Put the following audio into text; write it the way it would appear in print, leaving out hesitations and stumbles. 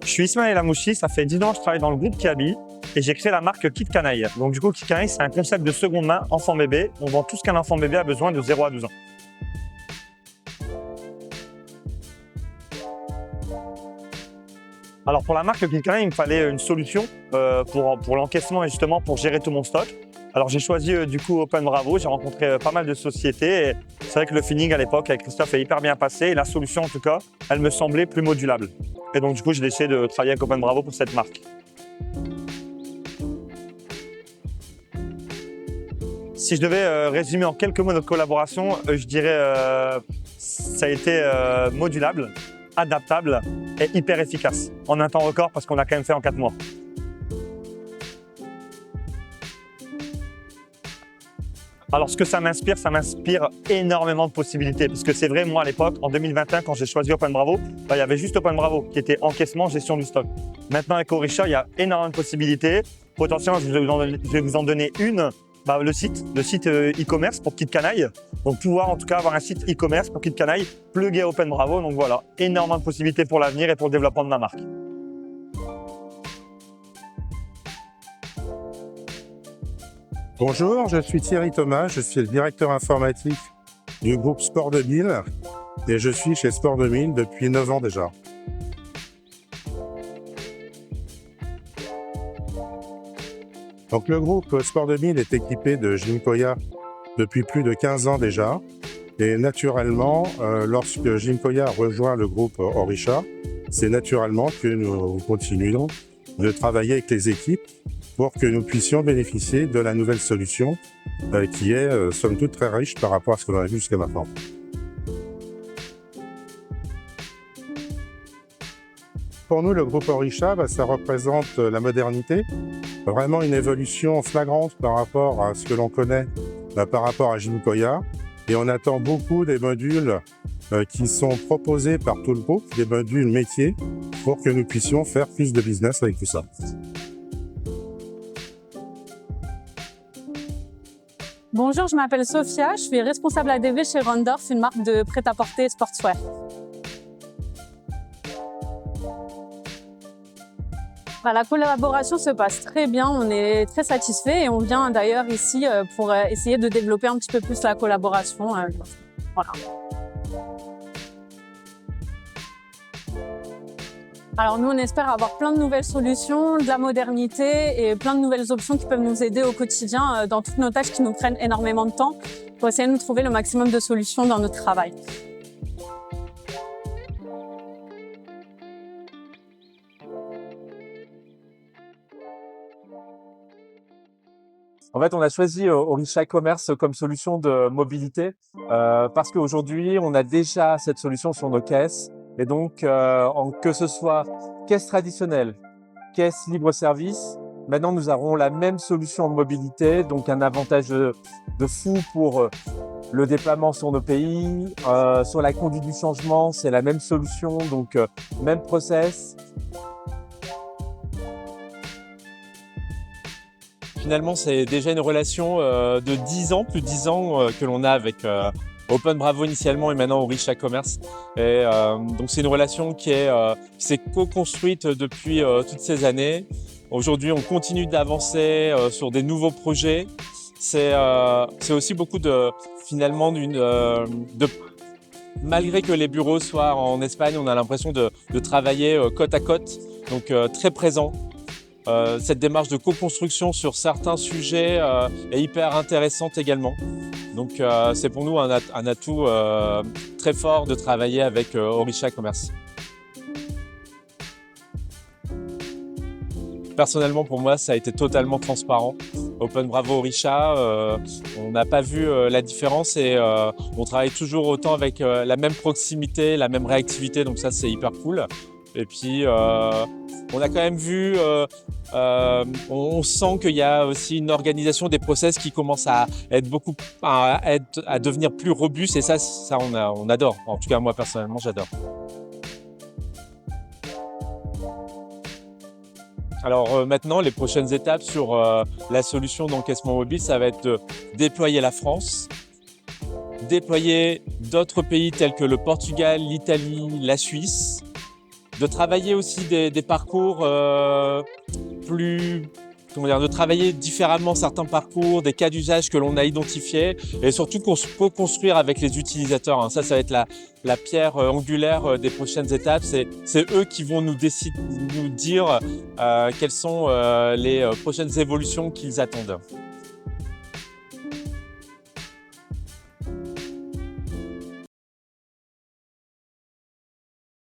Je suis Ismaël Amouchi, ça fait 10 ans que je travaille dans le groupe Kiabi et j'ai créé la marque Kit Canaille. Donc du coup, Kit Canaille, c'est un concept de seconde main enfant bébé. On vend tout ce qu'un enfant bébé a besoin de 0 à 12 ans. Alors pour la marque Kit Canaille, il me fallait une solution pour l'encaissement et justement pour gérer tout mon stock. Alors j'ai choisi du coup Open Bravo, j'ai rencontré pas mal de sociétés et c'est vrai que le feeling à l'époque avec Christophe est hyper bien passé et la solution en tout cas, elle me semblait plus modulable. Et donc du coup j'ai décidé de travailler avec Open Bravo pour cette marque. Si je devais résumer en quelques mots notre collaboration, je dirais ça a été modulable, adaptable et hyper efficace. En un temps record parce qu'on a quand même fait en 4 mois. Alors ce que ça m'inspire énormément de possibilités. Parce que c'est vrai, moi à l'époque, en 2021, quand j'ai choisi Open Bravo, il y avait juste Open Bravo qui était encaissement, gestion du stock. Maintenant avec Orisha, il y a énormément de possibilités. Potentiellement, je vais vous en donner une. Le site e-commerce pour Kit Canaille. Donc pouvoir en tout cas avoir un site e-commerce pour Kit Canaille, plugué à Open Bravo. Donc voilà, énormément de possibilités pour l'avenir et pour le développement de ma marque. Bonjour, je suis Thierry Thomas, je suis le directeur informatique du groupe Sport 2000 et je suis chez Sport 2000 depuis 9 ans déjà. Donc le groupe Sport 2000 est équipé de Gymkoya depuis plus de 15 ans déjà et naturellement, lorsque Gymkoya rejoint le groupe Orisha, c'est naturellement que nous continuons de travailler avec les équipes pour que nous puissions bénéficier de la nouvelle solution qui est somme toute très riche par rapport à ce que l'on a vu jusqu'à maintenant. Pour nous, le groupe Orisha, ça représente la modernité, vraiment une évolution flagrante par rapport à ce que l'on connaît par rapport à Gymkoya. Et on attend beaucoup des modules qui sont proposés par tout le groupe, des modules métiers, pour que nous puissions faire plus de business avec tout ça. Bonjour, je m'appelle Sophia, je suis responsable ADV chez Rondorf, une marque de prêt-à-porter sportswear. La collaboration se passe très bien, on est très satisfait et on vient d'ailleurs ici pour essayer de développer un petit peu plus la collaboration. Voilà. Alors nous, on espère avoir plein de nouvelles solutions, de la modernité et plein de nouvelles options qui peuvent nous aider au quotidien dans toutes nos tâches qui nous prennent énormément de temps pour essayer de nous trouver le maximum de solutions dans notre travail. En fait, on a choisi Orisha Commerce comme solution de mobilité parce qu'aujourd'hui, on a déjà cette solution sur nos caisses. Et donc, que ce soit caisse traditionnelle, caisse libre-service, maintenant nous aurons la même solution en mobilité, donc un avantage de fou pour le déploiement sur nos pays. Sur la conduite du changement, c'est la même solution, donc même process. Finalement, c'est déjà une relation de 10 ans, plus de 10 ans que l'on a avec Open Bravo initialement et maintenant Orisha Commerce. Et donc c'est une relation qui s'est co-construite depuis toutes ces années. Aujourd'hui, on continue d'avancer sur des nouveaux projets. C'est aussi beaucoup malgré que les bureaux soient en Espagne, on a l'impression de travailler côte à côte, donc très présent. Cette démarche de co-construction sur certains sujets est hyper intéressante également. Donc c'est pour nous un atout très fort de travailler avec Orisha Commerce. Personnellement, pour moi, ça a été totalement transparent. Open Bravo Orisha, on n'a pas vu la différence et on travaille toujours autant avec la même proximité, la même réactivité, donc ça c'est hyper cool. Et puis on a quand même vu, on sent qu'il y a aussi une organisation des process qui commence à devenir plus robuste et ça on adore. En tout cas moi personnellement j'adore. Alors maintenant, les prochaines étapes sur la solution d'encaissement mobile, ça va être de déployer la France, déployer d'autres pays tels que le Portugal, l'Italie, la Suisse, de travailler aussi des parcours de travailler différemment certains parcours, des cas d'usage que l'on a identifiés et surtout qu'on peut construire avec les utilisateurs. Hein. Ça va être la pierre angulaire des prochaines étapes. C'est eux qui vont nous dire quelles sont les prochaines évolutions qu'ils attendent.